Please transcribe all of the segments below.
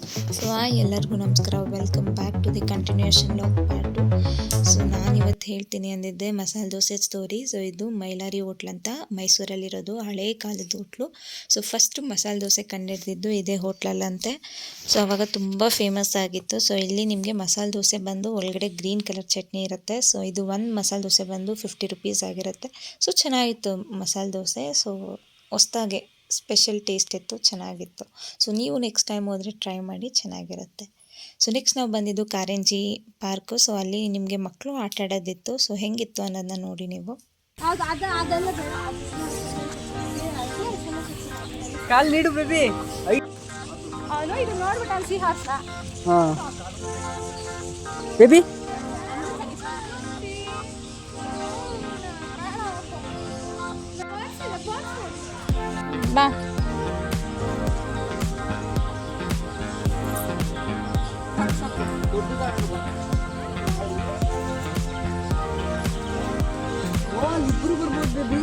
So ಎಲ್ಲರಿಗೂ ನಮಸ್ಕಾರ, welcome back to the continuation of part 2. So ನಾನಿವತ್ತು ಹೇಳ್ತೀನಿ ಅಂದಿದ್ದೆ ಮಸಾಲೆ ದೋಸೆ ಸ್ಟೋರಿ. ಸೊ ಇದು ಮೈಲಾರಿ ಹೋಟ್ಲ್ ಅಂತ ಮೈಸೂರಲ್ಲಿರೋದು, ಹಳೇ ಕಾಲದ hotel. So first masala dosa ಕಂಡಿಡ್ದಿದ್ದು ಇದೇ ಹೋಟ್ಲಲ್ಲಂತೆ. ಸೊ ಆವಾಗ ತುಂಬ ಫೇಮಸ್ ಆಗಿತ್ತು. ಸೊ ಇಲ್ಲಿ ನಿಮಗೆ ಮಸಾಲೆ ದೋಸೆ ಬಂದು ಒಳಗಡೆ ಗ್ರೀನ್ ಕಲರ್ ಚಟ್ನಿ ಇರುತ್ತೆ. ಸೊ ಇದು ಒಂದು ಮಸಾಲೆ ದೋಸೆ ಬಂದು 50 ರುಪೀಸ್ ಆಗಿರುತ್ತೆ. ಸೊ ಚೆನ್ನಾಗಿತ್ತು masala dosa. So ಹೊಸ್ದಾಗೆ special taste ಇತ್ತು, ಚೆನ್ನಾಗಿತ್ತು. ಸೊ ನೀವು ನೆಕ್ಸ್ಟ್ ಟೈಮ್ ಹೋದರೆ ಟ್ರೈ ಮಾಡಿ, ಚೆನ್ನಾಗಿರುತ್ತೆ. ಸೊ ನೆಕ್ಸ್ಟ್ ನಾವು ಬಂದಿದ್ದು ಕಾರಂಜಿ ಪಾರ್ಕು. ಸೊ ಅಲ್ಲಿ ನಿಮಗೆ ಮಕ್ಕಳು ಆಟ ಆಡೋದಿತ್ತು. ಸೊ ಹೆಂಗಿತ್ತು ಅನ್ನೋದನ್ನ ನೋಡಿ ನೀವು. ಕಾಲ್ ನೀಡು ಬೇಬಿ. ಬೇಬಿ ಬಾ. ಇಬ್ರು ಬರ್ಬೋದು ಬೇಬಿ.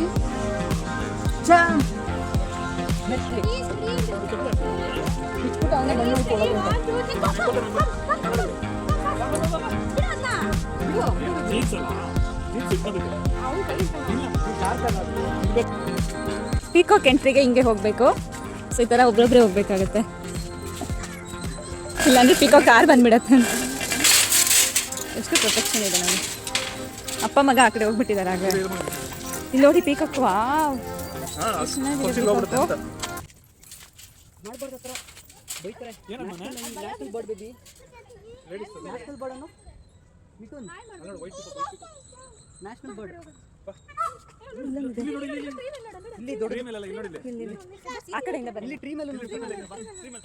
ಪೀಕಾಕ್ ಎಂಟ್ರಿಗೆ ಹಿಂಗೆ ಹೋಗಬೇಕು. ಸೊ ಈ ಥರ ಒಬ್ಬೊಬ್ಬರೇ ಹೋಗ್ಬೇಕಾಗತ್ತೆ, ಇಲ್ಲಾಂದ್ರೆ ಪೀಕಾಕ್ ಕಾರ್ ಬಂದ್ಬಿಡತ್ತೆ. ಎಷ್ಟು ಪ್ರೊಟೆಕ್ಷನ್ ಇದೆ ನೋಡಿ. ಅಪ್ಪ ಮಗ ಆ ಕಡೆ ಹೋಗ್ಬಿಟ್ಟಿದ್ದಾರೆ ಆಗ. ಇಲ್ಲಿ ನೋಡಿ ಪೀಕಾಕ್. ವಾವ್,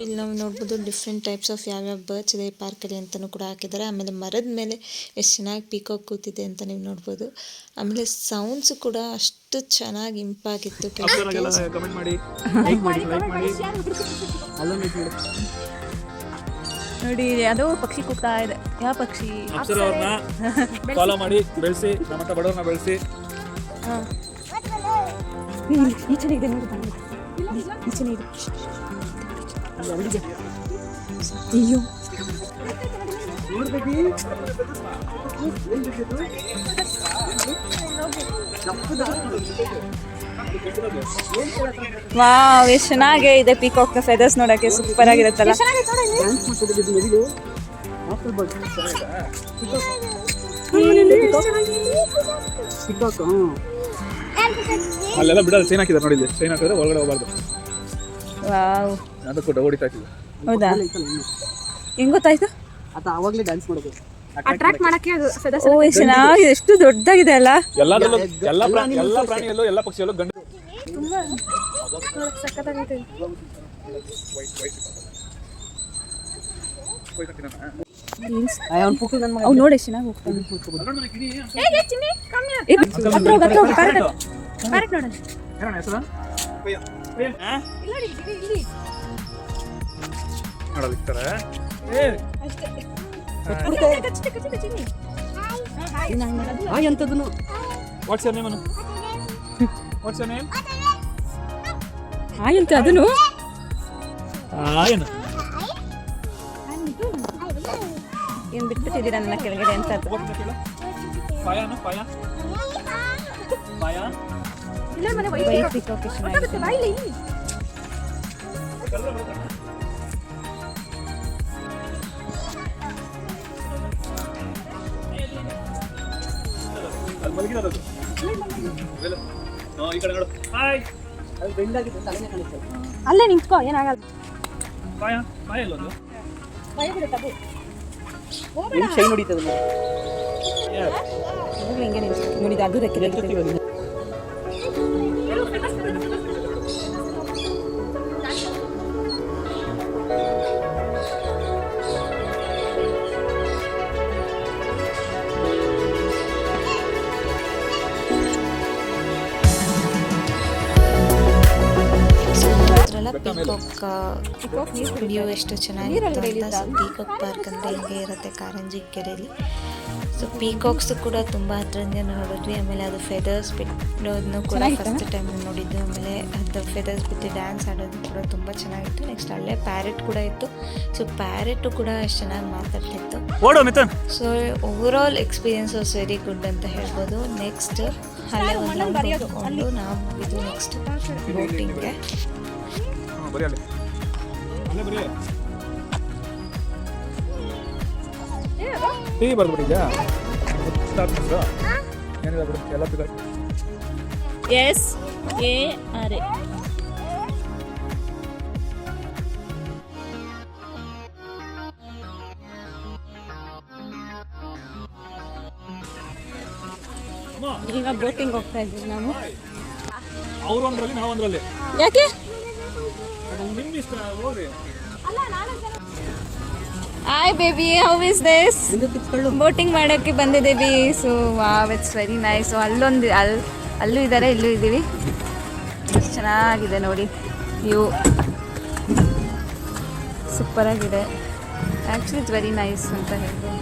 ಇಲ್ಲಿ ನಾವು ನೋಡ್ಬೋದು ಡಿಫ್ರೆಂಟ್ ಟೈಪ್ಸ್ ಆಫ್ ಯಾವ್ಯಾವ ಬರ್ಡ್ಸ್ ಇದೆ ಪಾರ್ಕಲ್ಲಿ ಅಂತಲೂ ಕೂಡ ಹಾಕಿದ್ದಾರೆ. ಆಮೇಲೆ ಮರದ ಮೇಲೆ ಎಷ್ಟು ಚೆನ್ನಾಗಿ ಪೀಕಾಕ್ ಕೂತಿದೆ ಅಂತ ನೀವು ನೋಡ್ಬೋದು. ಆಮೇಲೆ ಸೌಂಡ್ಸ್ ಕೂಡ ಅಷ್ಟು ಚೆನ್ನಾಗಿ ಇಂಪಾಗಿತ್ತು. ನೋಡಿ ಅದು ಪಕ್ಷಿ ಕೂಗ್ತಾ ಇದೆ. ಯಾವ ಪಕ್ಷಿ? ಫಾಲೋ ಮಾಡಿ ಬೆಳೆಸಿ, ನಮ್ಮಂತ ಬಡವರನ್ನ ಬೆಳೆಸಿ. ಈಚೆನೆ ಇದೆ ನೋಡಿ, ಈಚೆನೆ ಇದೆ. ಅಯ್ಯೋ ವಾವ್, ಎಷ್ಟು ಚೆನ್ನಾಗೇ ಇದೆ. ಪೀಕಾಕ್ ಫೆದರ್ಸ್ ನೋಡಕ್ಕೆ ಸೂಪರ್ ಆಗಿರುತ್ತಲ್ಲ. ಅಲ್ಲೆಲ್ಲ ಬಿಡಲ್ಲ, ಚೈನ್ ಹಾಕಿದ್ದಾರೆ ನೋಡಿ. ಚೈನ್ ಹಾಕಿದ್ರೆ ಒಳಗಡೆ ಹೋಗಬಾರ್ದು. ವಾವ್, ಅದಕ್ಕೂ ಹೊಡಿತಾ ಹಾಕಿದ್ರು. ಹೌದಾ? ಹೆಂಗ್ ಗೊತ್ತಾಯ್ತು? ಅವಾಗಲೇ ಡ್ಯಾನ್ಸ್ ಮಾಡೋದು, ಅಟ್ರಾಕ್ಟ್ ಮಾಡಕ್ಕೆ. ಓ, ಚೆನ್ನಾಗಿದೆ, ಎಷ್ಟು ದೊಡ್ಡದಾಗಿದೆ ಅಲ್ಲ. ಎಲ್ಲ ಪ್ರಾಣಿಯಲ್ಲೂ ಎಲ್ಲ ಪಕ್ಷಿಯಲ್ಲೂ ಗಂಡು. ಸಕ್ಕತ್ತಾಗೈತೆ. ಅವ್ನು ನೋಡಿ ಎಷ್ಟು ಚೆನ್ನಾಗಿ ಹೋಗ್ತಾನೆ. What's your name Anu? What's your name? Hi ಅಂತ ಅದನ್ನು ಏನು ಏನು ಬಿಟ್ಬಿಟ್ಟಿದ್ದೀರಾ ನನ್ನ ಕೆಳಗಡೆ ಅಂತ. ಪಾಯಾನು ಪಾಯ ಪಾಯ ಅಲ್ಲಿ ಮಲಗಿರೋದು. ಈ ಕಡೆ ನೋಡು. ಹಾಯ್, ಅಲ್ಲೇ ನಿಂತ್ಕೋ, ಏನಾಗಲ್ಲ. ಪಾಯ ಪಾಯ ಎಲ್ಲೊಂದು ಶೈ ನೋಡಿತದ ಹಿಂಗೆ ನೋಡಿದ ಅದು ರೆಕ್ಕೆ. ಪೀಕಾಕ್ ವ್ಯೂ ಎಷ್ಟು ಚೆನ್ನಾಗಿರುತ್ತೆ ಅಂತ. ಪೀಕಾಕ್ ಪಾರ್ಕ್ ಅಂದರೆ ಹಿಂಗೆ ಇರುತ್ತೆ ಕಾರಂಜಿ ಕೆರೆಯಲ್ಲಿ. ಸೊ ಪೀಕಾಕ್ಸ್ ಕೂಡ ತುಂಬ ಹತ್ರದಿಂದ ನೋಡಿದ್ವಿ. ಆಮೇಲೆ ಅದು ಫೆದರ್ಸ್ ಬಿಡೋದನ್ನು ಕೂಡ ಚೆನ್ನಾಗಿತ್ತಾ? ಫಸ್ಟ್ ಟೈಮ್ ನೋಡಿದ್ವಿ. ಆಮೇಲೆ ಅದು ಫೆದರ್ಸ್ ಬಿಟ್ಟು ಡ್ಯಾನ್ಸ್ ಆಡೋದು ಕೂಡ ತುಂಬ ಚೆನ್ನಾಗಿತ್ತು. ನೆಕ್ಸ್ಟ್ ಅಲ್ಲೇ ಪ್ಯಾರೆಟ್ ಕೂಡ ಇತ್ತು. ಸೊ ಪ್ಯಾರೆಟು ಕೂಡ ಎಷ್ಟು ಚೆನ್ನಾಗಿ ಮಾತಾಡ್ತಿತ್ತು. ಓಡೋ Mithun. So overall experience was very good ಅಂತ ಹೇಳ್ಬೋದು. ನೆಕ್ಸ್ಟ್ ಅಲ್ಲೇ ಒಂದು ಹೋಗಿಕೊಂಡು ನಾವು ಇದು ನೆಕ್ಸ್ಟ್ ಬೋಟಿಂಗ್ಗೆ. ಬರೀ ಅಲ್ಲೇ ಅಲ್ಲೇ ಬರೀ ಟೀ ಬರ್ಬಿಟ್ಟಿದ್ಯಾ ಏನಿಲ್ಲ ಬಿಡು ಎಲ್ಲ ಪಿಕ SARA. ಈಗ ಬೋಟಿಂಗ್ ಹೋಗ್ತಾ ಇದ್ದೀವಿ ನಾವು. ಅವ್ರು ಒಂದ್ರಲ್ಲಿ ನಾವು ಒಂದ್ರಲ್ಲಿ ಯಾಕೆ? ನಿಮ್ಗೆ ಇಷ್ಟ ಹೋಗ್ರಿ. Hi baby, how is this? Boating ಮಾಡೋಕ್ಕೆ ಬಂದಿದ್ದೀವಿ. So wow, it's very nice. So ಅಲ್ಲೂ ಇದ್ದಾರೆ, ಇಲ್ಲೂ ಇದ್ದೀವಿ. ಎಷ್ಟು ಚೆನ್ನಾಗಿದೆ ನೋಡಿ ವ್ಯೂ, ಸೂಪರಾಗಿದೆ. ಆ್ಯಕ್ಚುಲಿ ಇಟ್ಸ್ ವೆರಿ ನೈಸ್ ಅಂತ ಹೇಳ್ಬೋದು.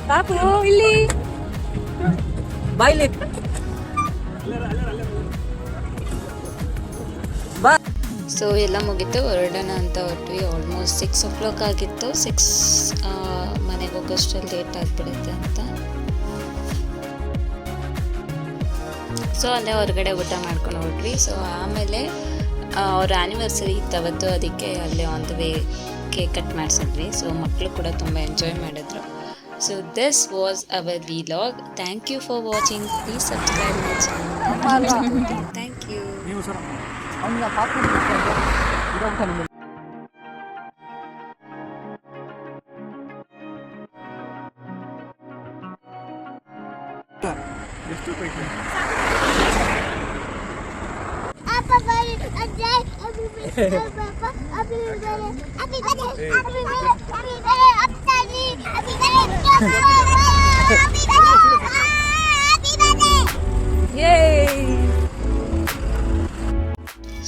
ಪಾಪು ಇಲ್ಲಿ ಬಾಯ್ಲಿ ಬಾ. ಸೊ ಎಲ್ಲ ಮುಗೀತು, ಹೊರಡೋಣ ಅಂತ ಹೊರಟ್ವಿ. ಆಲ್ಮೋಸ್ಟ್ 6 o'clock ಆಗಿತ್ತು. 6 ಮನೆಗೆ ಹೋಗೋಷ್ಟರಲ್ಲಿ ಲೇಟ್ ಆಗಿಬಿಡುತ್ತೆ ಅಂತ. ಸೊ ಅಲ್ಲೇ ಹೊರಗಡೆ ಊಟ ಮಾಡ್ಕೊಂಡು ಹೊರಟ್ವಿ. ಸೊ ಆಮೇಲೆ ಅವ್ರ ಆ್ಯನಿವರ್ಸರಿ ಇತ್ತವತ್ತು, ಅದಕ್ಕೆ ಅಲ್ಲೇ on the way cake cut ಮಾಡಿಸಿದ್ವಿ. ಸೊ ಮಕ್ಕಳು ಕೂಡ ತುಂಬ ಎಂಜಾಯ್ ಮಾಡಿದ್ರು. So this was our vlog. Thank you for watching. Please subscribe my channel. Thank you. ನೀವು ಸರ್ ಅವ್ನ ಪಾಪು ಎಷ್ಟು ಬೇಕು?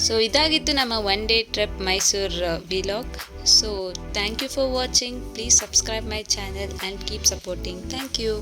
ಸೊ ಇದಾಗಿತ್ತು ನಮ್ಮ one day trip Mysuru vlog. So thank you for watching. Please subscribe my channel and keep supporting. Thank you.